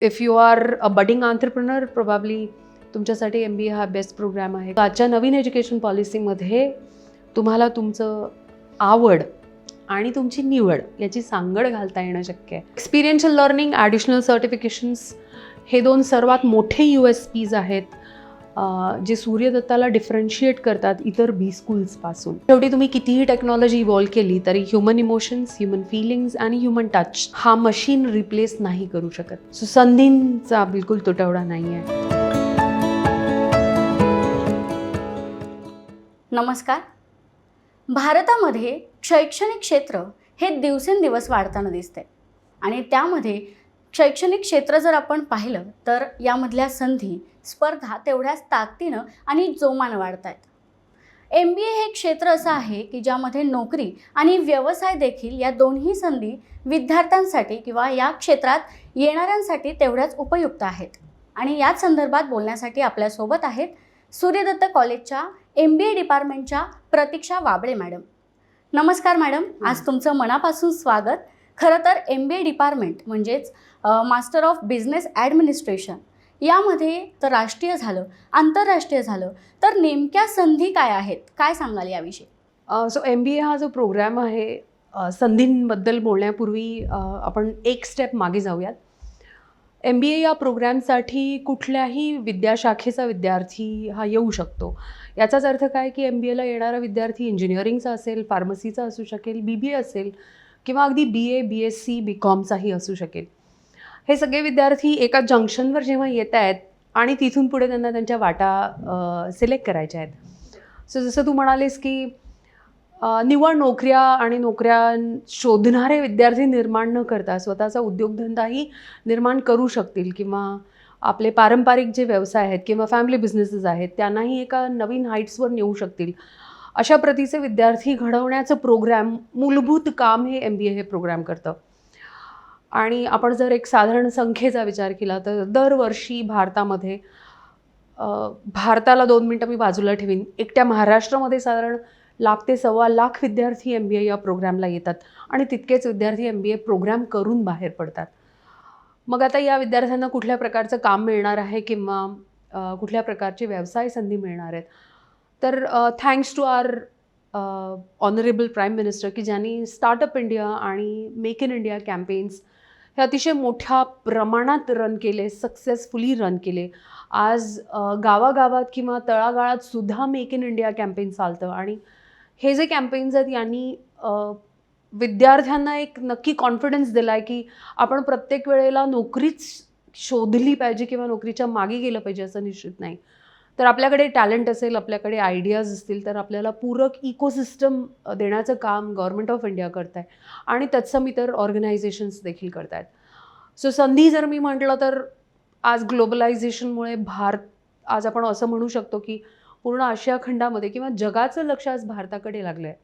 If you are a budding entrepreneur probably तुमच्यासाठी MBA हा best programme आहे. आजच्या नवीन एज्युकेशन पॉलिसीमध्ये तुम्हाला तुमचं आवड आणि तुमची निवड याची सांगड घालता येणं शक्य आहे. एक्सपिरियन्शियल लर्निंग, ॲडिशनल सर्टिफिकेशन्स हे दोन सर्वात मोठे USPs आहेत जे सूर्यदत्ताला डिफरन्शिएट करतात इतर B स्कूल्सपासून. शेवटी तुम्ही कितीही टेक्नॉलॉजी इव्हॉल्व केली तरी ह्युमन इमोशन्स, ह्युमन फिलिंग्स आणि ह्युमन टच हा मशीन रिप्लेस नाही करू शकत. सो संधींचा बिलकुल तुटवडा नाही आहे. नमस्कार. भारतामध्ये शैक्षणिक क्षेत्र हे दिवसेंदिवस वाढताना दिसते आणि त्यामध्ये शैक्षणिक क्षेत्र जर आपण पाहिलं तर यामधल्या संधी, स्पर्धा तेवढ्याच ताकदीनं आणि जोमानं वाढत आहेत. MBA हे क्षेत्र असं आहे की ज्यामध्ये नोकरी आणि व्यवसाय देखील या दोन्ही संधी विद्यार्थ्यांसाठी किंवा या क्षेत्रात येणाऱ्यांसाठी तेवढ्याच उपयुक्त आहेत. आणि याच संदर्भात बोलण्यासाठी आपल्यासोबत आहेत सूर्यदत्त कॉलेजच्या MBA डिपार्टमेंटच्या प्रतीक्षा वाबळे मॅडम. नमस्कार मॅडम, आज तुमचं मनापासून स्वागत. खरं तर MBA डिपार्टमेंट म्हणजेच मास्टर ऑफ बिझनेस ॲडमिनिस्ट्रेशन यामध्ये तर राष्ट्रीय झालं, आंतरराष्ट्रीय झालं, तर नेमक्या संधी काय आहेत, काय सांगाल याविषयी? सो MBA हा जो प्रोग्राम आहे, संधींबद्दल बोलण्यापूर्वी आपण एक स्टेप मागे जाऊयात. MBA या प्रोग्रामसाठी कुठल्याही विद्याशाखेचा विद्यार्थी हा येऊ शकतो. याचाच अर्थ काय की MBAला येणारा विद्यार्थी इंजिनिअरिंगचा असेल, फार्मसीचा असू शकेल, BBA असेल किंवा अगदी BA, BSc, BComचाही असू शकेल. हे सगळे विद्यार्थी एका जंक्शनवर जेव्हा येत आहेत आणि तिथून पुढे त्यांना त्यांच्या वाटा सिलेक्ट करायच्या आहेत. सो जसं तू म्हणालीस की निव्वळ नोकऱ्या आणि नोकऱ्या शोधणारे विद्यार्थी निर्माण न करता स्वतःचा उद्योगधंदाही निर्माण करू शकतील किंवा आपले पारंपरिक जे व्यवसाय आहेत किंवा फॅमिली बिझनेसेस आहेत त्यांनाही एका नवीन हाईट्सवर नेऊ शकतील, अशा प्रतीचे विद्यार्थी घडवण्याचं प्रोग्राम, मूलभूत काम हे MBA हे प्रोग्राम करतं. आणि आपण जर एक साधारण संख्येचा विचार केला तर दरवर्षी भारतामध्ये भारताला 2 मिनटं मी बाजूला ठेवीन, एकट्या महाराष्ट्रामध्ये साधारण 1,00,000 ते 1,25,000 विद्यार्थी MBA या प्रोग्रामला येतात आणि तितकेच विद्यार्थी MBA प्रोग्राम करून बाहेर पडतात. मग आता या विद्यार्थ्यांना कुठल्या प्रकारचं काम मिळणार आहे किंवा कुठल्या प्रकारचे व्यवसाय संधी मिळणार आहेत, तर thanks to our honourable prime minister की ज्यांनी स्टार्टअप इंडिया आणि मेक इन इंडिया कॅम्पेन्स हे अतिशय मोठ्या प्रमाणात रन केले, सक्सेसफुली रन केले. आज गावागावात किंवा तळागाळात सुद्धा मेक इन इंडिया कॅम्पेन चालतं आणि हे जे कॅम्पेन्स आहेत यांनी विद्यार्थ्यांना एक नक्की कॉन्फिडन्स दिला आहे की आपण प्रत्येक वेळेला नोकरीच शोधली पाहिजे किंवा नोकरीच्या मागे गेलं पाहिजे असं निश्चित नाही. तर आपल्याकडे टॅलेंट असेल, आपल्याकडे आयडियाज असतील तर आपल्याला पूरक इकोसिस्टम देण्याचं काम गव्हर्नमेंट ऑफ इंडिया करत आहे आणि तत्सम इतर ऑर्गनायझेशन्स देखील करत आहेत. सो संधी जर मी म्हटलं तर आज ग्लोबलायझेशनमुळे आज आपण असं म्हणू शकतो की पूर्ण आशिया खंडामध्ये किंवा जगाचं लक्ष आज भारताकडे लागलं आहे.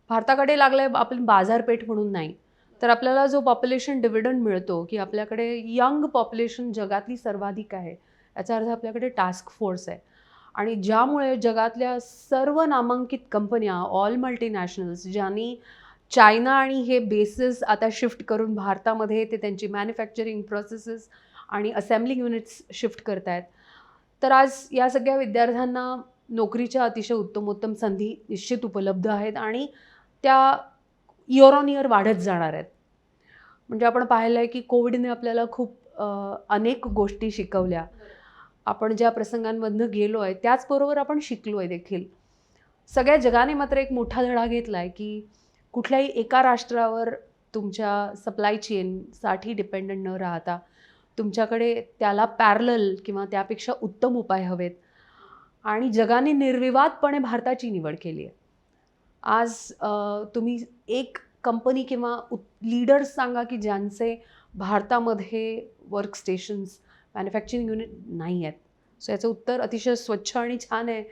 भारताकडे लागलं आहे आपण बाजारपेठ म्हणून नाही, तर आपल्याला जो पॉप्युलेशन डिव्हिडंड मिळतो की आपल्याकडे यंग पॉप्युलेशन जगातली सर्वाधिक आहे, याचा अर्थ आपल्याकडे टास्क फोर्स आहे आणि ज्यामुळे जगातल्या सर्व नामांकित कंपन्या, ऑल मल्टीनॅशनल्स, ज्यांनी चायना आणि हे बेसेस आता शिफ्ट करून भारतामध्ये ते त्यांची मॅन्युफॅक्चरिंग प्रोसेसेस आणि असेंब्लिंग युनिट्स शिफ्ट करत आहेत. तर आज या सगळ्या विद्यार्थ्यांना नोकरीच्या अतिशय उत्तमोत्तम संधी निश्चित उपलब्ध आहेत आणि त्या इयर ऑन इयर वाढत जाणार आहेत. म्हणजे आपण पाहिलं आहे की कोविडने आपल्याला खूप अनेक गोष्टी शिकवल्या. आपण ज्या प्रसंगांमधनं गेलो आहे त्याचबरोबर आपण शिकलो आहे देखील. सगळ्या जगाने मात्र एक मोठा धडा घेतला आहे की कुठल्याही एका राष्ट्रावर तुमच्या सप्लाय चेनसाठी डिपेंडंट न राहता तुमच्याकडे त्याला पॅरलल किंवा त्यापेक्षा उत्तम उपाय हवेत आणि जगाने निर्विवादपणे भारताची निवड केली आहे. आज तुम्ही एक कंपनी किंवा लीडर्स सांगा की ज्यांचे भारतामध्ये वर्क स्टेशन्स, मॅन्युफॅक्चरिंग युनिट नाही आहेत. सो याचं उत्तर अतिशय स्वच्छ आणि छान आहे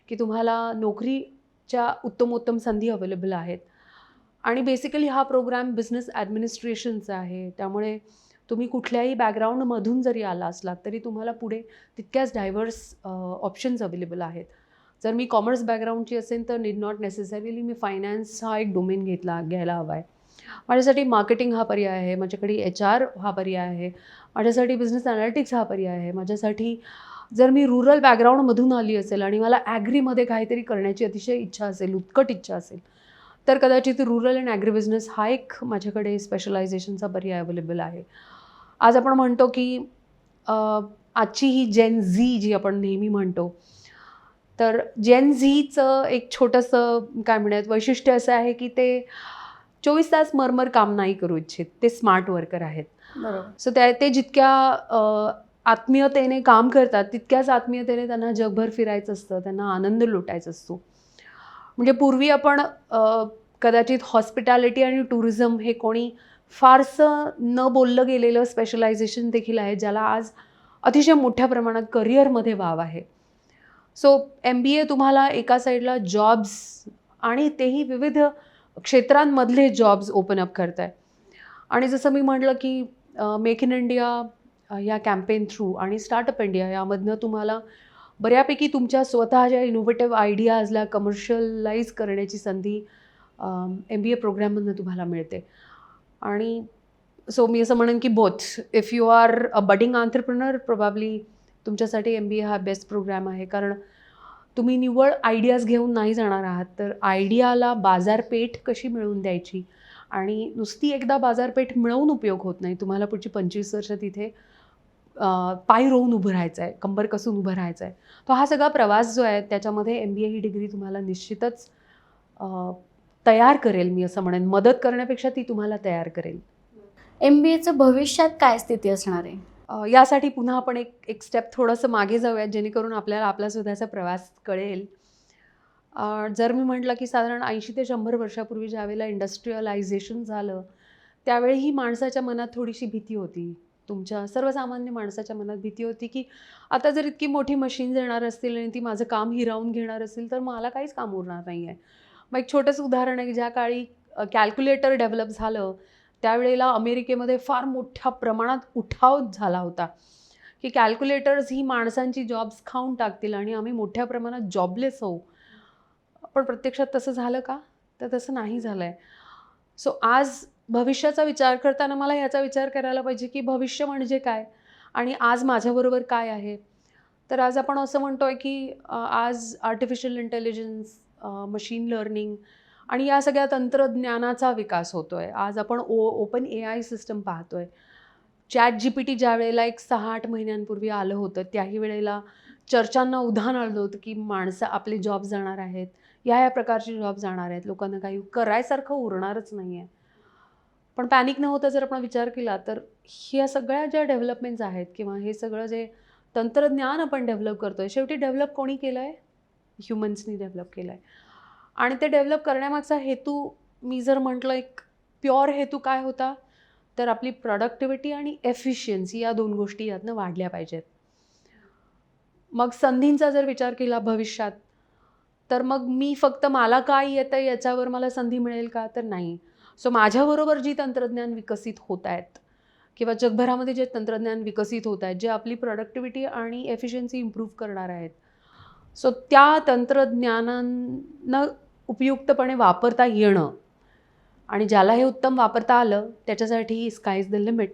की तुम्हाला नोकरीच्या उत्तमोत्तम संधी अवेलेबल आहेत आणि बेसिकली हा प्रोग्राम बिझनेस ॲडमिनिस्ट्रेशनचा आहे. त्यामुळे तुम्ही कुठल्याही बॅकग्राऊंडमधून जरी आला असलात तरी तुम्हाला पुढे तितक्याच डायव्हर्स ऑप्शन्स अवेलेबल आहेत. जर मी कॉमर्स बॅकग्राऊंडची असेल तर need not necessarily me finance हा एक डोमेन घ्यायला हवा आहे. माझ्यासाठी मार्केटिंग हा पर्याय आहे, माझ्याकडे HR हा पर्याय आहे, माझ्यासाठी बिझनेस ॲनालिटिक्स हा पर्याय आहे, माझ्यासाठी जर मी रुरल बॅकग्राऊंडमधून आली असेल आणि मला ॲग्रीमध्ये काहीतरी करण्याची अतिशय इच्छा असेल, उत्कट इच्छा असेल, तर कदाचित रुरल अँड ॲग्री बिझनेस हा एक माझ्याकडे स्पेशलायझेशनचा पर्याय अवेलेबल आहे. आज आपण म्हणतो की आजची ही जेन झी जी आपण नेहमी म्हणतो, तर जेन झीचं एक छोटंसं काय म्हणूयात वैशिष्ट्य असं आहे की ते 24 तास मरमर काम नाही करू इच्छित. ते स्मार्ट वर्कर आहेत. बरोबर. सो ते जितक्या आत्मीयतेने काम करतात, तितक्याच आत्मीयतेने त्यांना जगभर फिरायचं असतं, त्यांना आनंद लुटायचा असतो. म्हणजे पूर्वी आपण कदाचित हॉस्पिटॅलिटी आणि टुरिझम हे कोणी फारसं न बोललं गेलेलं स्पेशलायझेशन देखील आहे, ज्याला आज अतिशय मोठ्या प्रमाणात करिअरमध्ये वाव आहे. सो MBA तुम्हाला एका साईडला जॉब्स आणि तेही विविध क्षेत्रांमधले जॉब्स ओपन अप करत आहे. आणि जसं मी म्हटलं की मेक इन इंडिया या कॅम्पेन थ्रू आणि स्टार्टअप इंडिया यामधनं तुम्हाला बऱ्यापैकी तुमच्या स्वतःच्या इनोव्हेटिव्ह आयडियाजला कमर्शियलाइज करण्याची संधी MBA प्रोग्राममधनं तुम्हाला मिळते. आणि सो मी असं म्हणेन की both, if you are a budding entrepreneur probably तुमच्यासाठी MBA हा बेस्ट प्रोग्राम आहे. कारण तुम्ही निव्वळ आयडियाज घेऊन नाही जाणार आहात, तर आयडियाला बाजारपेठ कशी मिळवून द्यायची आणि नुसती एकदा बाजारपेठ मिळवून उपयोग होत नाही. तुम्हाला पुढची 25 वर्ष तिथे पाय रोवून उभं राहायचं आहे, कंबर कसून उभं राहायचं आहे. तो हा सगळा प्रवास जो आहे त्याच्यामध्ये MBA ही डिग्री तुम्हाला निश्चितच तयार करेल. मी असं म्हणेन, मदत करण्यापेक्षा ती तुम्हाला तयार करेल. MBAचं भविष्यात काय स्थिती असणार आहे? यासाठी पुन्हा आपण एक स्टेप थोडंसं मागे जाऊयात, जेणेकरून आपल्याला आपला स्वतःचा प्रवास कळेल. जर मी म्हटलं की साधारण 80 ते 100 वर्षापूर्वी ज्यावेळेला इंडस्ट्रियलायझेशन झालं, त्यावेळीही माणसाच्या मनात थोडीशी भीती होती. तुमच्या सर्वसामान्य माणसाच्या मनात भीती होती की आता जर इतकी मोठी मशीन्स येणार असतील आणि ती माझं काम हिरावून घेणार असेल, तर मला काहीच काम उरणार नाही आहे. मग एक छोटंसं उदाहरण आहे की ज्या काळी कॅल्क्युलेटर डेव्हलप झालं, त्यावेळेला अमेरिकेमध्ये फार मोठ्या प्रमाणात उठाव झाला होता की कॅल्क्युलेटर्स ही माणसांची जॉब्स खाऊन टाकतील आणि आम्ही मोठ्या प्रमाणात जॉबलेस होऊ. पण प्रत्यक्षात तसं झालं का? तर तसं नाही झालं आहे. सो आज भविष्याचा विचार करताना मला ह्याचा विचार करायला पाहिजे की भविष्य म्हणजे काय आणि आज माझ्याबरोबर काय आहे. तर आज आपण असं म्हणतो आहे की आज आर्टिफिशियल इंटेलिजन्स, मशीन लर्निंग आणि या सगळ्या तंत्रज्ञानाचा विकास होतो आहे. आज आपण ओपन AI सिस्टम पाहतो आहे. ChatGPT ज्या वेळेला एक 6-8 महिन्यांपूर्वी आलं होतं, त्याही वेळेला चर्चांना उधाण आलं होतं की माणसं आपले जॉब जाणार आहेत, या प्रकारचे जॉब जाणार आहेत, लोकांना काही करायसारखं उरणारच नाही आहे. पण पॅनिक न होता जर आपण विचार केला, तर ह्या सगळ्या ज्या डेव्हलपमेंट्स आहेत किंवा हे सगळं जे तंत्रज्ञान आपण डेव्हलप करतो आहे, शेवटी डेव्हलप कोणी केलं आहे? ह्युमन्सनी डेव्हलप केलं आहे. आणि ते डेव्हलप करण्यामागचा हेतू, मी जर म्हटलं एक प्युअर हेतू काय होता, तर आपली प्रॉडक्टिव्हिटी आणि एफिशियन्सी या 2 गोष्टी यातनं वाढल्या पाहिजेत. मग संधींचा जर विचार केला भविष्यात, तर मग मी फक्त मला काय येतं याच्यावर मला संधी मिळेल का? तर नाही. सो माझ्याबरोबर जी तंत्रज्ञान विकसित होत आहेत किंवा जगभरामध्ये जे तंत्रज्ञान विकसित होत आहेत, जे आपली प्रॉडक्टिव्हिटी आणि एफिशियन्सी इम्प्रूव्ह करणार आहेत, सो त्या तंत्रज्ञानांना उपयुक्तपणे वापरता येणं आणि ज्याला हे उत्तम वापरता आलं त्याच्यासाठी sky is the limit.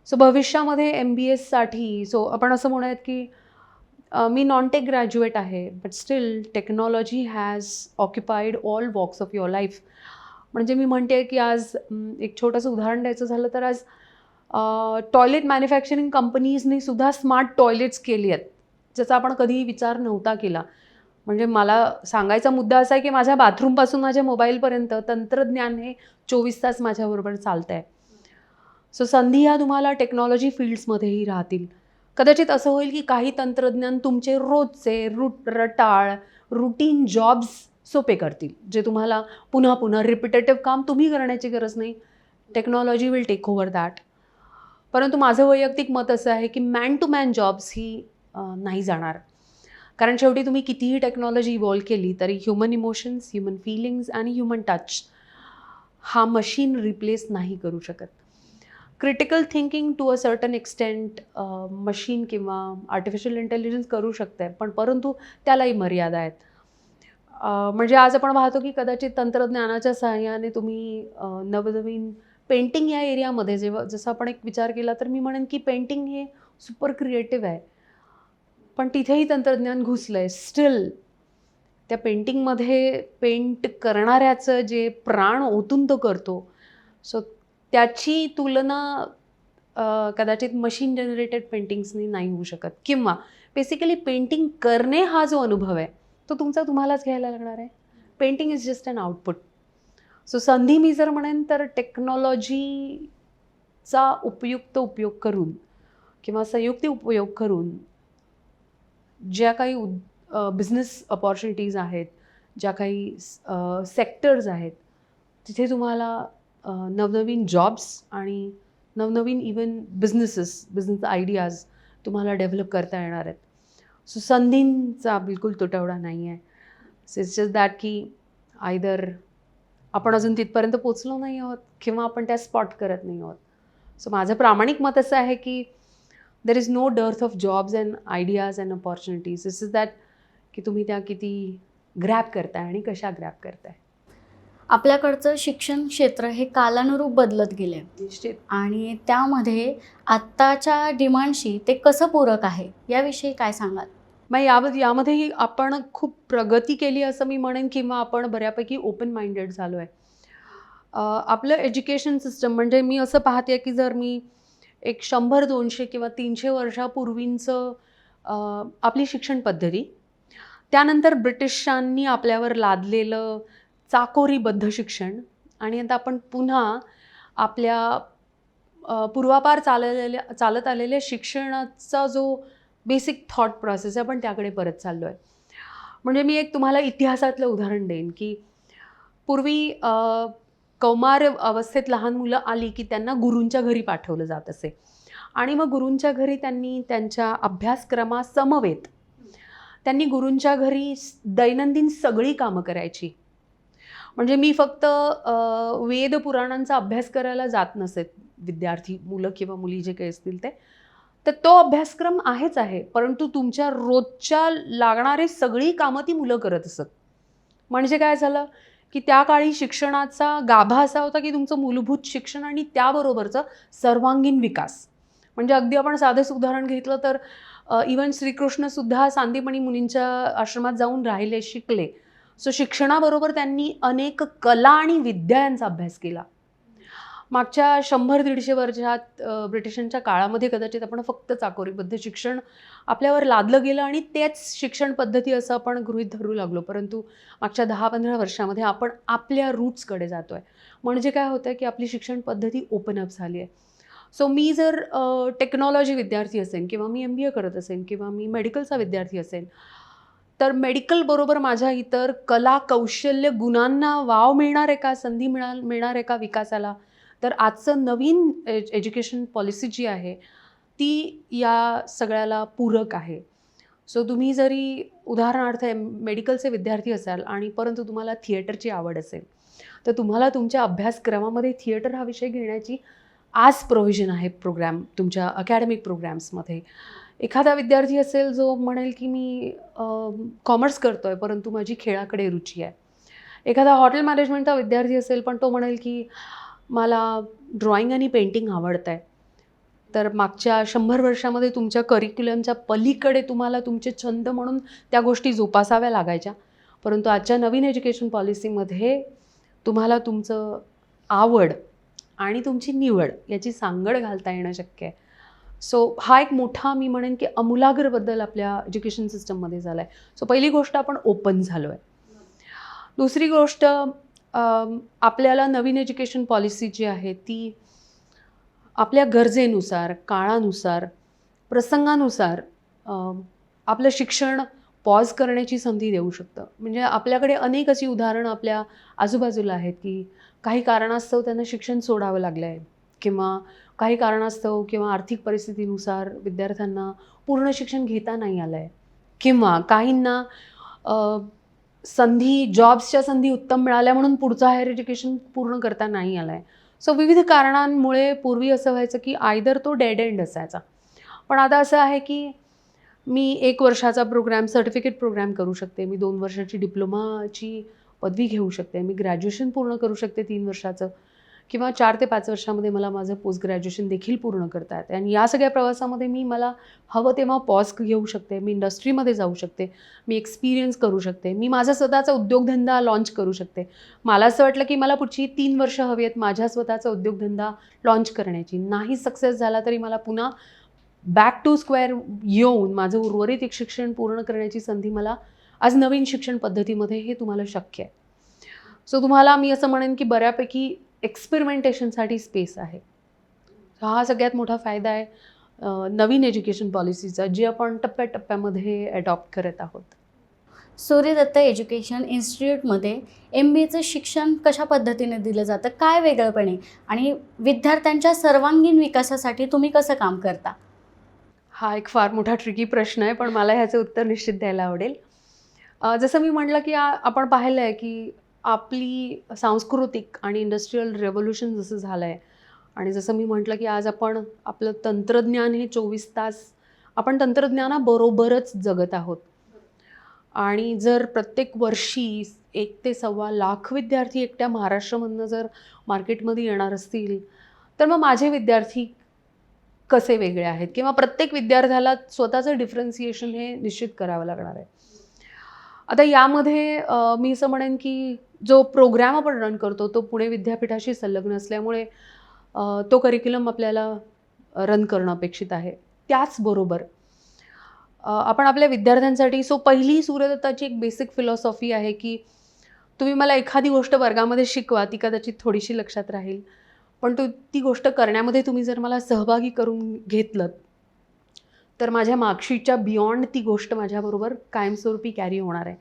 So भविष्यामध्ये MBAसाठी सो आपण असं म्हणूयात की मी नॉन-टेक ग्रॅज्युएट आहे, but still technology has occupied all walks of your life. म्हणजे मी म्हणते की आज एक छोटंसं उदाहरण द्यायचं झालं तर आज टॉयलेट मॅन्युफॅक्चरिंग कंपनीजनी सुद्धा स्मार्ट टॉयलेट्स केली आहेत, ज्याचा आपण कधीही विचार नव्हता केला. म्हणजे मला सांगायचा मुद्दा असा आहे की माझ्या बाथरूमपासून माझ्या मोबाईलपर्यंत तंत्रज्ञान हे 24 तास माझ्याबरोबर चालतं आहे. सो संधी ह्या तुम्हाला टेक्नॉलॉजी फील्ड्समध्येही राहतील. कदाचित असं होईल की काही तंत्रज्ञान तुमचे रोजचे रटाळ रुटीन जॉब्स सोपे करतील, जे तुम्हाला पुन्हा पुन्हा रिपिटेटिव्ह काम तुम्ही करण्याची गरज नाही. Technology will take over that. परंतु माझं वैयक्तिक मत असं आहे की मॅन टू मॅन जॉब्स ही नाही जाणार. कारण शेवटी तुम्ही कितीही टेक्नॉलॉजी इव्हॉल्व केली तरी ह्युमन इमोशन्स, ह्युमन फिलिंग्स आणि ह्युमन टच हा मशीन रिप्लेस नाही करू शकत. Critical thinking to a certain extent machine किंवा आर्टिफिशियल इंटेलिजन्स करू शकते, पण परंतु त्यालाही मर्यादा आहेत. म्हणजे आज आपण पाहतो की कदाचित तंत्रज्ञानाच्या सहाय्याने तुम्ही नवनवीन पेंटिंग या एरियामध्ये जसं आपण एक विचार केला तर मी म्हणेन की पेंटिंग हे सुपर क्रिएटिव्ह आहे. पण तिथेही तंत्रज्ञान घुसलं आहे. स्टिल त्या पेंटिंगमध्ये पेंट करणाऱ्याचं जे प्राण ओतून तो करतो, सो त्याची तुलना कदाचित मशीन जनरेटेड पेंटिंग्सनी नाही होऊ शकत. किंवा बेसिकली पेंटिंग करणे हा जो अनुभव आहे तो तुम्हालाच घ्यायला लागणार आहे. Painting is just an output. So संधी मी जर म्हणेन तर टेक्नॉलॉजीचा उपयुक्त उपयोग करून किंवा संयुक्ती उपयोग करून ज्या काही बिझनेस अपॉर्च्युनिटीज आहेत, ज्या काही सेक्टर्स आहेत, तिथे तुम्हाला नवनवीन जॉब्स आणि नवनवीन इवन बिझनेस आयडियाज तुम्हाला डेव्हलप करता येणार आहेत. सो संधींचा बिलकुल तुटवडा नाही आहे. इट्स जस्ट दॅट की आयदर आपण अजून तिथपर्यंत पोचलो नाही आहोत किंवा आपण त्या स्पॉट करत नाही आहोत. सो माझं प्रामाणिक मत असं आहे की there is no dearth of jobs and ideas and opportunities. It's is that की तुम्ही त्या किती ग्रॅब करताय आणि कशा ग्रॅब करताय. आपल्याकडचं शिक्षण क्षेत्र हे कालानुरूप बदलत गेले निश्चित. आणि त्यामध्ये आत्ताच्या डिमांडशी ते कसं पूरक आहे याविषयी काय सांगाल? मग यामध्येही आपण खूप प्रगती केली असं मी म्हणेन किंवा आपण बऱ्यापैकी ओपन माइंडेड झालो आहे. आपलं एज्युकेशन सिस्टम म्हणजे मी असं पाहते की जर मी एक 100-200 किंवा 300 वर्षापूर्वींचं आपली शिक्षण पद्धती, त्यानंतर ब्रिटिशांनी आपल्यावर लादलेलं चाकोरीबद्ध शिक्षण आणि आता आपण पुन्हा आपल्या पूर्वापार चालत आलेल्या शिक्षणाचा जो बेसिक थॉट प्रोसेस आहे आपण त्याकडे परत चाललो आहे. म्हणजे मी एक तुम्हाला इतिहासातलं उदाहरण देईन की पूर्वी कौमार अवस्थेत लहान मुलं आली की त्यांना गुरूंच्या घरी पाठवलं जात असे आणि मग गुरूंच्या घरी त्यांनी त्यांच्या अभ्यासक्रमासमवेत त्यांनी गुरूंच्या घरी दैनंदिन सगळी कामं करायची. म्हणजे मी फक्त वेद पुराणांचा अभ्यास करायला जात नसे विद्यार्थी, मुलं किंवा मुली जे काही असतील ते, तर तो अभ्यासक्रम आहेच आहे, परंतु तुमच्या रोजच्या लागणारी सगळी कामं ती मुलं करत असत. म्हणजे काय झालं की त्या काळी शिक्षणाचा गाभा असा होता की तुमचं मूलभूत शिक्षण आणि त्याबरोबरचं सर्वांगीण विकास. म्हणजे अगदी आपण साधंच उदाहरण घेतलं तर इवन श्रीकृष्णसुद्धा सांदीपनी मुनींच्या आश्रमात जाऊन राहिले, शिकले. सो शिक्षणाबरोबर त्यांनी अनेक कला आणि विद्या यांचा अभ्यास केला. मागच्या 100-150 वर्षात ब्रिटिशांच्या काळामध्ये कदाचित आपण फक्त चाकोरीबद्ध शिक्षण आपल्यावर लादलं गेलं आणि तेच शिक्षण पद्धती असं आपण गृहीत धरू लागलो. परंतु मागच्या 10-15 वर्षामध्ये आपण आपल्या रूट्सकडे जातो आहे. म्हणजे काय होतं की आपली शिक्षण पद्धती ओपन अप झाली आहे. सो मी जर टेक्नॉलॉजी विद्यार्थी असेन किंवा मी MBA करत असेन किंवा मी मेडिकलचा विद्यार्थी असेन, तर मेडिकलबरोबर माझ्या इतर कला, कौशल्य, गुणांना वाव मिळणार आहे का, संधी मिळणार आहे का विकासाला, तर आजचं नवीन एज्युकेशन पॉलिसी जी आहे ती या सगळ्याला पूरक आहे. सो तुम्ही जरी उदाहरणार्थ मेडिकलचे विद्यार्थी असाल आणि परंतु तुम्हाला थिएटरची आवड असेल, तर तुम्हाला तुमच्या अभ्यासक्रमामध्ये थिएटर हा विषय घेण्याची आज प्रोव्हिजन आहे तुमच्या अकॅडमिक प्रोग्रॅम्समध्ये. एखादा विद्यार्थी असेल जो म्हणेल की मी कॉमर्स करतो आहे परंतु माझी खेळाकडे रुची आहे. एखादा हॉटेल मॅनेजमेंटचा विद्यार्थी असेल पण तो म्हणेल की मला ड्रॉइंग आणि पेंटिंग आवडतं आहे. तर मागच्या 100 वर्षामध्ये तुमच्या करिक्युलमच्या पलीकडे तुम्हाला तुमचे छंद म्हणून त्या गोष्टी जोपासाव्या लागायच्या. परंतु आजच्या नवीन एज्युकेशन पॉलिसीमध्ये तुम्हाला तुमचं आवड आणि तुमची निवड याची सांगड घालता येणं शक्य आहे. सो हा एक मोठा मी म्हणेन की आमूलाग्र बदल आपल्या एज्युकेशन सिस्टममध्ये झाला आहे. सो पहिली गोष्ट आपण ओपन झालो आहे. दुसरी गोष्ट आपल्याला नवीन एज्युकेशन पॉलिसी जी आहे ती आपल्या गरजेनुसार, काळानुसार, प्रसंगानुसार आपलं शिक्षण पॉज करण्याची संधी देऊ शकतं. म्हणजे आपल्याकडे अनेक अशी उदाहरणं आपल्या आजूबाजूला आहेत की काही कारणास्तव त्यांना शिक्षण सोडावं लागलं आहे किंवा काही कारणास्तव किंवा आर्थिक परिस्थितीनुसार विद्यार्थ्यांना पूर्ण शिक्षण घेता नाही आलं आहे किंवा काहींना जॉब्सच्या संधी उत्तम मिळाल्या म्हणून पुढचं हायर एज्युकेशन पूर्ण करता नाही आलं आहे. सो विविध कारणांमुळे पूर्वी असं व्हायचं की आयदर तो डेड एंड असायचा. पण आता असं आहे की मी 1 वर्षाचा प्रोग्रॅम, सर्टिफिकेट प्रोग्रॅम करू शकते. मी 2 वर्षाची डिप्लोमाची पदवी घेऊ शकते. मी ग्रॅज्युएशन पूर्ण करू शकते 3 वर्षाचं, किंवा 4 ते 5 वर्षामध्ये मला माझं पोस्ट ग्रॅज्युएशन देखील पूर्ण करता येतं. आणि या सगळ्या प्रवासामध्ये मला हवं तेव्हा पॉज घेऊ शकते. मी इंडस्ट्रीमध्ये जाऊ शकते. मी एक्सपिरियन्स करू शकते. मी माझा स्वतःचा उद्योगधंदा लॉन्च करू शकते. मला असं वाटलं की मला पुढची 3 वर्ष हवी आहेत माझ्या स्वतःचा उद्योगधंदा लॉन्च करण्याची. नाही सक्सेस झाला तरी मला पुन्हा बॅक टू स्क्वेअर येऊन माझं उर्वरित एक शिक्षण पूर्ण करण्याची संधी मला आज नवीन शिक्षण पद्धतीमध्ये हे तुम्हाला शक्य आहे. सो तुम्हाला मी असं म्हणेन की बऱ्यापैकी एक्सपेरिमेंटेशनसाठी स्पेस आहे. हा सगळ्यात मोठा फायदा आहे नवीन एज्युकेशन पॉलिसीचा, जी आपण टप्प्याटप्प्यामध्ये अडॉप्ट करत आहोत. सूर्यदत्त एज्युकेशन इन्स्टिट्यूटमध्ये MBAचं शिक्षण कशा पद्धतीने दिलं जातं, काय वेगळंपणे, आणि विद्यार्थ्यांच्या सर्वांगीण विकासासाठी तुम्ही कसं काम करता? हा एक फार मोठा ट्रिकी प्रश्न आहे, पण मला ह्याचं उत्तर निश्चित द्यायला आवडेल. जसं मी म्हटलं की आपण पाहिलं आहे की आपली सांस्कृतिक आणि इंडस्ट्रियल रेव्होल्यूशन जसं झालं आहे, आणि जसं मी म्हटलं की आज आपण आपलं तंत्रज्ञान हे 24 तास आपण तंत्रज्ञानाबरोबरच जगत आहोत. आणि जर प्रत्येक वर्षी 1 ते 1.25 लाख विद्यार्थी एकट्या महाराष्ट्रामधनं जर मार्केटमध्ये येणार असतील, तर मग माझे विद्यार्थी कसे वेगळे आहेत, किंवा प्रत्येक विद्यार्थ्याला स्वतःचं डिफरन्सिएशन हे निश्चित करावं लागणार आहे. आता यामध्ये मी असं म्हणेन की जो प्रोग्राम आपण रन करतो तो पुणे विद्यापीठाशी संलग्न असल्यामुळे तो करिक्युलम आपल्याला रन करणं अपेक्षित आहे. त्याचबरोबर आपण आपल्या विद्यार्थ्यांसाठी पहिली सूर्यदत्ताची एक बेसिक फिलॉसॉफी आहे की तुम्ही मला एखादी गोष्ट वर्गामध्ये शिकवा, ती कदाचित थोडीशी लक्षात राहील, पण ती गोष्ट करण्यामध्ये तुम्ही जर मला सहभागी करून घेतलं तर माझ्या मार्कशीटच्या बियॉन्ड ती गोष्ट माझ्याबरोबर कायमस्वरूपी कॅरी होणार आहे.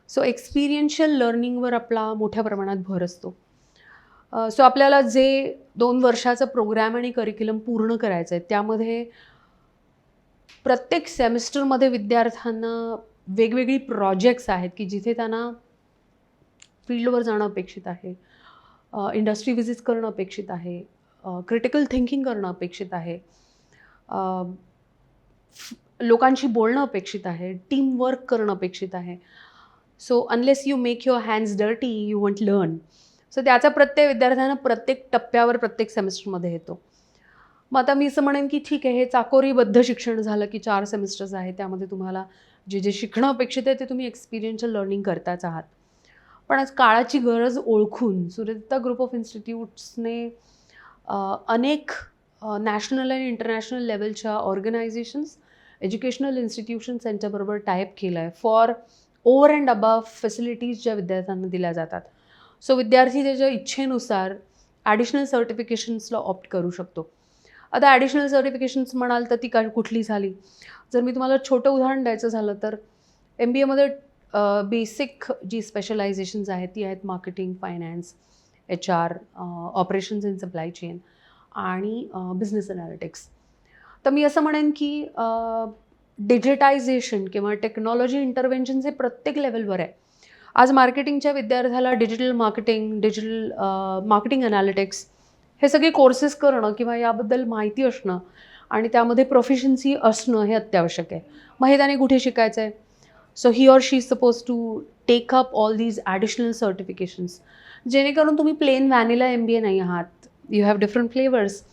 सो एक्सपिरियन्शियल लर्निंगवर आपला मोठ्या प्रमाणात भर असतो. सो आपल्याला जे 2 वर्षाचं प्रोग्रॅम आणि करिक्युलम पूर्ण करायचं आहे, त्यामध्ये प्रत्येक सेमिस्टरमध्ये विद्यार्थ्यांना वेगवेगळी प्रोजेक्ट्स आहेत की जिथे त्यांना फील्डवर जाणं अपेक्षित आहे, इंडस्ट्री व्हिजिट्स करणं अपेक्षित आहे, क्रिटिकल थिंकिंग करणं अपेक्षित आहे, लोकांशी बोलणं अपेक्षित आहे, टीम वर्क करणं अपेक्षित आहे. So unless you make your hands dirty you want learn. So त्याचा प्रत्येक विद्यार्थ्यांना प्रत्येक टप्प्यावर प्रत्येक सेमिस्टरमध्ये येतो. मग आता मी असं म्हणेन की ठीक आहे, हे चाकोरीबद्ध शिक्षण झालं की 4 सेमिस्टर्स आहे, त्यामध्ये तुम्हाला जे शिकणं अपेक्षित आहे ते तुम्ही एक्सपिरियन्शियल लर्निंग करताच आहात. पण आज काळाची गरज ओळखून सूर्यदत्त ग्रुप ऑफ इन्स्टिट्यूट्सने अनेक नॅशनल आणि इंटरनॅशनल लेवलच्या ऑर्गनायझेशन्स, एज्युकेशनल इन्स्टिट्यूशन्स यांच्याबरोबर टायअप केलं आहे for over and above facilities ज्या विद्यार्थ्यांना दिल्या जातात. सो विद्यार्थी त्याच्या इच्छेनुसार ॲडिशनल सर्टिफिकेशन्सला ऑप्ट करू शकतो. आता ॲडिशनल सर्टिफिकेशन्स म्हणाल तर ती कुठली झाली? जर मी तुम्हाला छोटं उदाहरण द्यायचं झालं तर MBAमध्ये बेसिक जी स्पेशलायझेशन्स आहेत ती आहेत marketing, finance, HR, operations in supply chain आणि बिझनेस ॲनालिटिक्स. तर मी असं म्हणेन की डिजिटायझेशन किंवा टेक्नॉलॉजी इंटरव्हेन्शन्स हे प्रत्येक लेवलवर आहे. आज मार्केटिंगच्या विद्यार्थ्याला डिजिटल मार्केटिंग ॲनालिटिक्स हे सगळे कोर्सेस करणं किंवा याबद्दल माहिती असणं आणि त्यामध्ये प्रोफिशियन्सी असणं हे अत्यावश्यक आहे. मग हे त्याने कुठे शिकायचं आहे? So he or she is suppose to take up all these additional certifications, जेणेकरून तुम्ही प्लेन व्हॅनिला MBA नाही आहात. You have different flavours.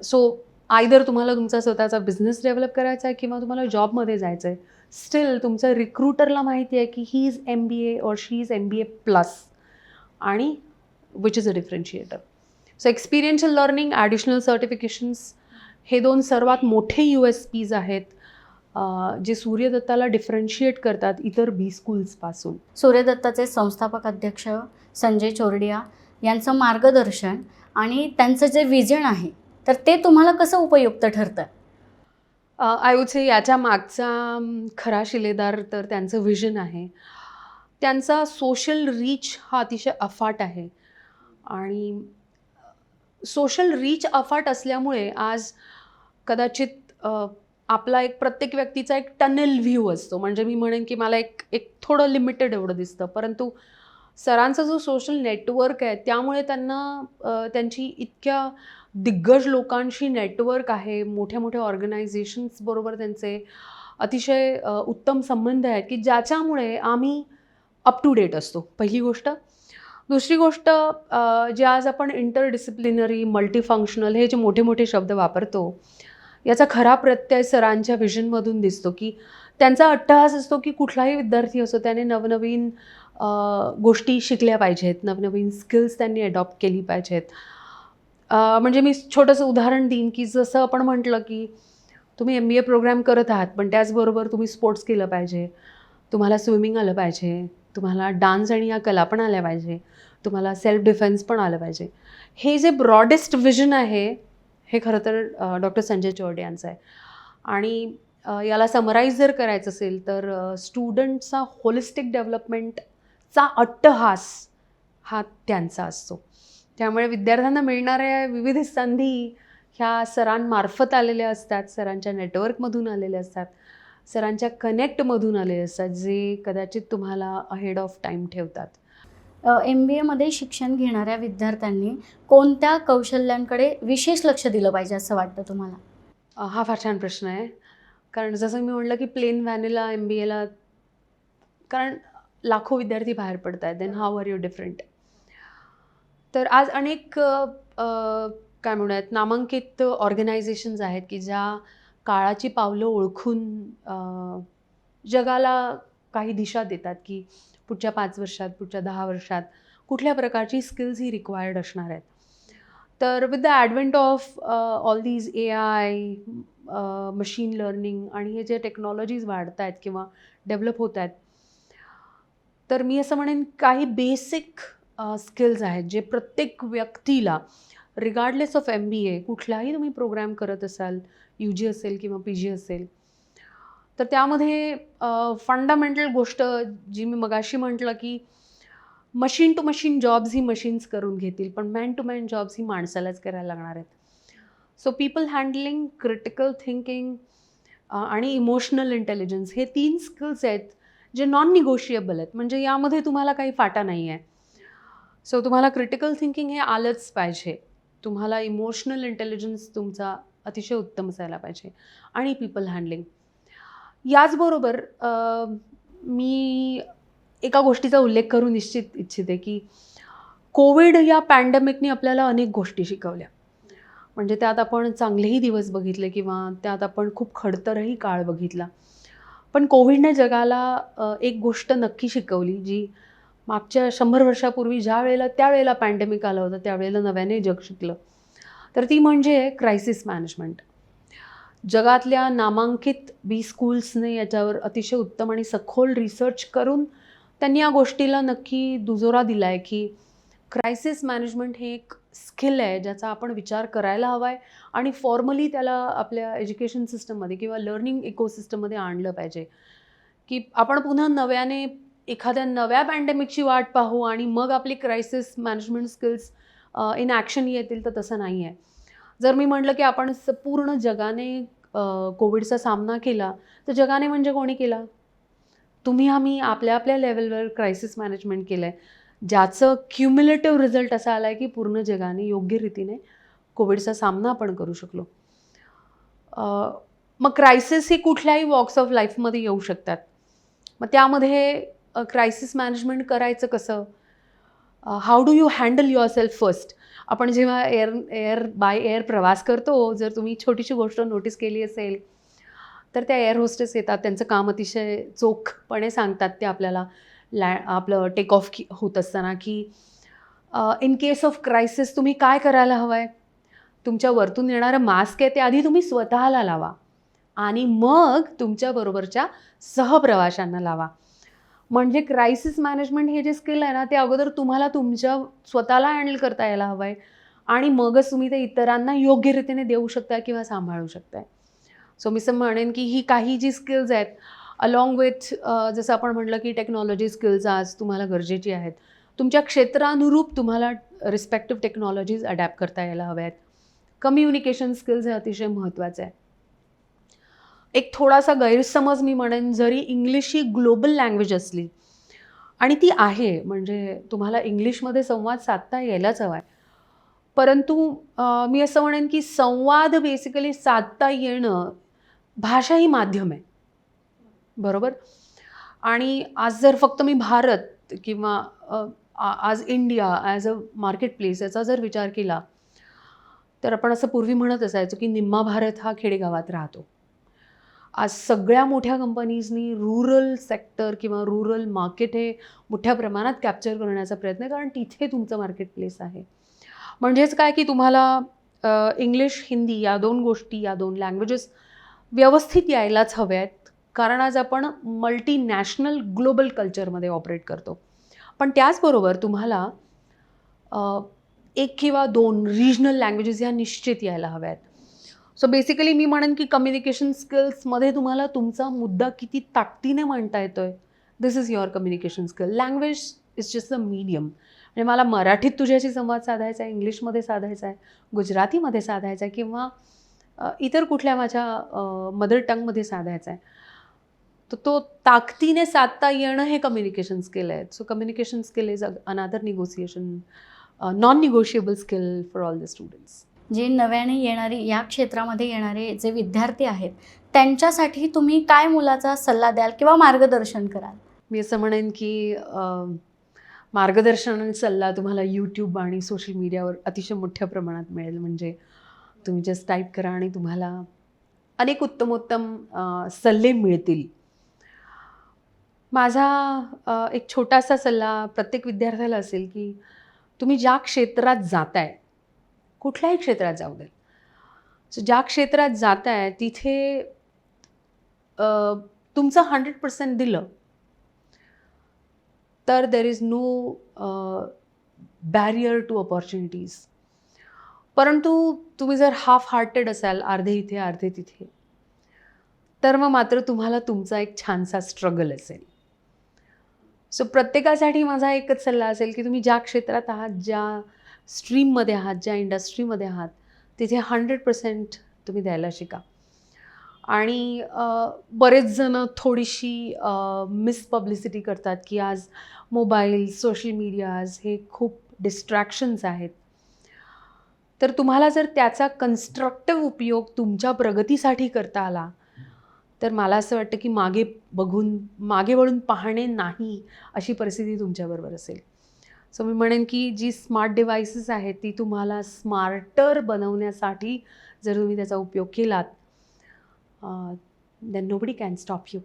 So either तुम्हाला तुमचा स्वतःचा बिझनेस डेव्हलप करायचा आहे किंवा तुम्हाला जॉबमध्ये जायचं आहे. स्टील तुमच्या रिक्रुटरला माहिती आहे की ही इज MBA और शी इज MBA प्लस, आणि which is a differentiator. So experiential learning, additional certifications हे 2 सर्वात मोठे USPs आहेत जे सूर्यदत्ताला डिफरन्शिएट करतात इतर B स्कूल्सपासून. सूर्यदत्ताचे संस्थापक अध्यक्ष संजय चोरडिया यांचं मार्गदर्शन आणि त्यांचं जे विजन आहे तर ते तुम्हाला कसं उपयुक्त ठरतं? आय वुड से याच्या मागचा खरा शिलेदार तर त्यांचं विजन आहे. त्यांचा सोशल रीच हा अतिशय अफाट आहे, आणि सोशल रीच अफाट असल्यामुळे आज कदाचित आपला प्रत्येक व्यक्तीचा एक टनेल व्ह्यू असतो. म्हणजे मी म्हणेन की मला एक थोडं लिमिटेड एवढं दिसतं, परंतु सरांचा जो सोशल नेटवर्क आहे त्यामुळे त्यांना त्यांची इतक्या दिग्गज लोकांशी नेटवर्क आहे, मोठ्या मोठ्या ऑर्गनायझेशन्सबरोबर त्यांचे अतिशय उत्तम संबंध आहेत की ज्याच्यामुळे आम्ही अप टू डेट असतो, पहिली गोष्ट. दुसरी गोष्ट, जे आज आपण इंटरडिसिप्लिनरी, मल्टीफंक्शनल हे जे मोठे मोठे शब्द वापरतो, याचा खरा प्रत्यय सरांच्या व्हिजनमधून दिसतो की त्यांचा अट्टहास असतो की कुठलाही विद्यार्थी असो त्याने नवनवीन गोष्टी शिकल्या पाहिजेत, नवनवीन स्किल्स त्यांनी अडॉप्ट केली पाहिजेत. म्हणजे मी छोटंसं उदाहरण देईन की जसं आपण म्हटलं की तुम्ही MBA प्रोग्राम करत आहात, पण त्याचबरोबर तुम्ही स्पोर्ट्स केलं पाहिजे, तुम्हाला स्विमिंग आलं पाहिजे, तुम्हाला डान्स आणि या कला पण आल्या पाहिजे, तुम्हाला सेल्फ डिफेन्स पण आलं पाहिजे. हे जे ब्रॉडेस्ट विजन आहे हे खरं तर डॉक्टर संजय चोरडे यांचं आहे. आणि याला समराईज जर करायचं असेल तर स्टुडंटचा होलिस्टिक डेव्हलपमेंटचा अट्टहास हा त्यांचा असतो. त्यामुळे विद्यार्थ्यांना मिळणाऱ्या विविध संधी ह्या सरांमार्फत आलेल्या असतात, सरांच्या नेटवर्कमधून आलेल्या असतात, सरांच्या कनेक्टमधून आलेले असतात, जे कदाचित तुम्हाला अहेड ऑफ टाईम ठेवतात. MBAमध्ये शिक्षण घेणाऱ्या विद्यार्थ्यांनी कोणत्या कौशल्यांकडे विशेष लक्ष दिलं पाहिजे असं वाटतं तुम्हाला? हा फार छान प्रश्न आहे. कारण जसं मी म्हटलं की प्लेन व्हॅनिला MBAला, कारण लाखो विद्यार्थी बाहेर पडत आहेत, then how are you different. तर आज अनेक काय म्हणूयात नामांकित ऑर्गनायझेशन्स आहेत की ज्या काळाची पावलं ओळखून जगाला काही दिशा देतात की पुढच्या 5 वर्षात, पुढच्या 10 वर्षात कुठल्या प्रकारची स्किल्स ही रिक्वायर्ड असणार आहेत. तर with the advent of all these AI, machine learning आणि हे जे टेक्नॉलॉजीज वाढत आहेत किंवा डेव्हलप होत आहेत, तर मी असं म्हणेन काही बेसिक स्किल्स आहेत जे प्रत्येक व्यक्तीला रिगार्डलेस ऑफ MBA, कुठलाही तुम्ही प्रोग्राम करत असाल, UG असेल किंवा PG असेल, तर त्यामध्ये फंडामेंटल गोष्ट जी मी मगाशी म्हटलं की मशीन टू मशीन जॉब्स ही मशीन्स करून घेतील, पण मॅन टू मॅन जॉब्स ही माणसालाच करायला लागणार आहेत. So people handling, critical thinking आणि इमोशनल इंटेलिजन्स हे 3 स्किल्स आहेत जे नॉन निगोशिएबल आहेत. म्हणजे यामध्ये तुम्हाला काही फाटा नाही आहे. सो तुम्हाला क्रिटिकल थिंकिंग हे आलंच पाहिजे, तुम्हाला इमोशनल इंटेलिजन्स तुमचा अतिशय उत्तम असायला पाहिजे आणि पीपल हँडलिंग. याचबरोबर मी एका गोष्टीचा उल्लेख करू निश्चित इच्छिते की कोविड या पॅन्डेमिकने आपल्याला अनेक गोष्टी शिकवल्या. म्हणजे त्यात आपण चांगलेही दिवस बघितले किंवा त्यात आपण खूप खडतरही काळ बघितला. पण कोविडने जगाला एक गोष्ट नक्की शिकवली, जी मागच्या 100 वर्षापूर्वी त्यावेळेला पॅन्डेमिक आलं होतं, त्यावेळेला नव्याने जग शिकलं. तर ती म्हणजे क्रायसिस मॅनेजमेंट. जगातल्या नामांकित स्कूल्सने याच्यावर अतिशय उत्तम आणि सखोल रिसर्च करून त्यांनी या गोष्टीला नक्की दुजोरा दिला आहे की क्रायसिस मॅनेजमेंट हे एक स्किल आहे ज्याचा आपण विचार करायला हवा आहे आणि फॉर्मली त्याला आपल्या एज्युकेशन सिस्टममध्ये किंवा लर्निंग इकोसिस्टममध्ये आणलं पाहिजे. की आपण पुन्हा नव्याने एखाद्या नव्या पॅन्डेमिकची वाट पाहू आणि मग आपली crisis management skills in action येतील, तर तसं नाही आहे. जर मी म्हटलं की आपण पूर्ण जगाने कोविडचा सामना केला, तर जगाने म्हणजे कोणी केला? तुम्ही आम्ही आपल्या आपल्या लेवलवर क्रायसिस मॅनेजमेंट केलं आहे, ज्याचं क्युम्युलेटिव्ह रिझल्ट असा आला आहे की पूर्ण जगाने योग्य रीतीने कोविडचा सामना आपण करू शकलो. मग क्रायसिस ही कुठल्याही वॉक्स ऑफ लाईफमध्ये येऊ शकतात. मग त्यामध्ये क्रायसिस मॅनेजमेंट करायचं कसं? How do you handle your self first? आपण जेव्हा बाय एअर प्रवास करतो, जर तुम्ही छोटीशी गोष्ट नोटीस केली असेल, तर त्या एअर होस्टेस येतात, त्यांचं काम अतिशय चोखपणे सांगतात ते आपल्याला आपलं टेक ऑफ होत असताना की इन केस ऑफ क्रायसिस तुम्ही काय करायला हवं आहे? तुमच्या वरतून येणारं मास्क आहे ते आधी तुम्ही स्वतःला लावा आणि मग तुमच्याबरोबरच्या सहप्रवाशांना लावा. म्हणजे क्रायसिस मॅनेजमेंट हे जे स्किल आहे ना, ते अगोदर तुम्हाला तुमच्या स्वतःला हँडल करता यायला हवं आहे आणि मगच तुम्ही ते इतरांना योग्य रीतीने देऊ शकता किंवा सांभाळू शकताय. सो मी असं म्हणेन की ही काही जी स्किल्स आहेत अलॉंग विथ जसं आपण म्हटलं की टेक्नॉलॉजी स्किल्स आज तुम्हाला गरजेची आहेत. तुमच्या क्षेत्रानुरूप तुम्हाला रिस्पेक्टिव्ह टेक्नॉलॉजीज अडॅप्ट करता यायला हव्या आहेत. कम्युनिकेशन स्किल्स हे अतिशय महत्त्वाचं आहे. एक थोडासा गैरसमज मी म्हणेन, जरी इंग्लिश ही ग्लोबल लँग्वेज असली आणि ती आहे, म्हणजे तुम्हाला इंग्लिशमध्ये संवाद साधता यायलाच हवा आहे, परंतु मी असं म्हणेन की संवाद बेसिकली साधता येणं, भाषा ही माध्यम आहे, बरोबर? आणि आज जर फक्त मी भारत किंवा आज India as a market place याचा जर विचार केला, तर आपण असं पूर्वी म्हणत असायचो की निम्मा भारत हा खेडेगावात राहतो. आज सगळ्या मोठ्या कंपनीजनी रुरल सेक्टर किंवा रुरल मार्केट हे मोठ्या प्रमाणात कॅप्चर करण्याचा प्रयत्न आहे, कारण तिथे तुमचं मार्केट प्लेस आहे. म्हणजेच काय की तुम्हाला इंग्लिश, हिंदी या 2 गोष्टी, या 2 लँग्वेजेस व्यवस्थित यायलाच हव्या आहेत. कारण आज आपण मल्टीनॅशनल ग्लोबल कल्चरमध्ये ऑपरेट करतो. पण त्याचबरोबर तुम्हाला 1 किंवा 2 रिजनल लँग्वेजेस ह्या निश्चित यायला हव्या आहेत. सो बेसिकली मी म्हणेन की कम्युनिकेशन स्किल्समध्ये तुम्हाला तुमचा मुद्दा किती ताकदीने मांडता येतोय, this is your communication skill. Language is just a medium. म्हणजे मला मराठीत तुझ्याशी संवाद साधायचा आहे, इंग्लिशमध्ये साधायचा आहे, गुजरातीमध्ये साधायचा आहे किंवा इतर कुठल्या माझ्या मदर टंगमध्ये साधायचा आहे. तर तो ताकदीने साधता येणं हे कम्युनिकेशन स्किल आहे. So communication skill is another non negotiable skill for all the students. जे नव्याने येणारे, या क्षेत्रामध्ये येणारे जे विद्यार्थी आहेत, त्यांच्यासाठी तुम्ही काय मुलाचा सल्ला द्याल किंवा मार्गदर्शन कराल? मी असं म्हणेन की मार्गदर्शन आणि सल्ला तुम्हाला यूट्यूब आणि सोशल मीडियावर अतिशय मोठ्या प्रमाणात मिळेल. म्हणजे तुम्ही जस्ट टाईप करा आणि तुम्हाला अनेक उत्तमोत्तम सल्ले मिळतील. माझा एक छोटासा सल्ला प्रत्येक विद्यार्थ्याला असेल की तुम्ही ज्या क्षेत्रात जाताय, कुठल्याही क्षेत्रात जाऊ दे, सो ज्या क्षेत्रात जाताय तिथे तुमचं 100% दिलं तर there is no barrier to opportunities. परंतु तुम्ही जर हाफ हार्टेड असाल, अर्धे इथे अर्धे तिथे, तर मग मात्र तुम्हाला तुमचा एक छानसा स्ट्रगल असेल. सो प्रत्येकासाठी माझा एकच सल्ला असेल की तुम्ही ज्या क्षेत्रात आहात, ज्या स्ट्रीममध्ये आहात, ज्या इंडस्ट्रीमध्ये आहात, तिथे 100% तुम्ही द्यायला शिका. आणि बरेच जण थोडीशी मिसपब्लिसिटी करतात की आज मोबाईल, सोशल मीडियाज हे खूप डिस्ट्रॅक्शन्स आहेत. तर तुम्हाला जर त्याचा कन्स्ट्रक्टिव्ह उपयोग तुमच्या प्रगतीसाठी करता आला, तर मला असं वाटतं की मागे वळून पाहणे नाही अशी परिस्थिती तुमच्याबरोबर असेल. सो मी म्हणेन की जी स्मार्ट डिव्हाइसेस आहेत ती तुम्हाला स्मार्टर बनवण्यासाठी जर तुम्ही त्याचा उपयोग केलात, then nobody can stop you.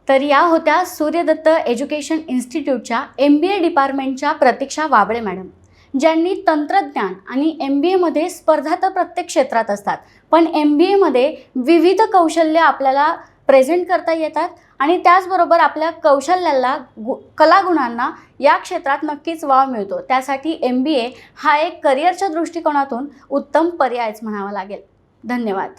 तर या होत्या सूर्यदत्त एज्युकेशन इन्स्टिट्यूटच्या MBA डिपार्टमेंटच्या प्रतीक्षा वाबळे मॅडम, ज्यांनी तंत्रज्ञान आणि MBAमध्ये स्पर्धा तर प्रत्येक क्षेत्रात असतात, पण MBAमध्ये विविध कौशल्य आपल्याला प्रेझेंट करता येतात आणि त्याचबरोबर आपल्या कौशल्याला, कलागुणांना या क्षेत्रात नक्कीच वाव मिळतो. त्यासाठी MBA हा एक करिअरच्या दृष्टिकोनातून उत्तम पर्यायच म्हणावा लागेल. धन्यवाद.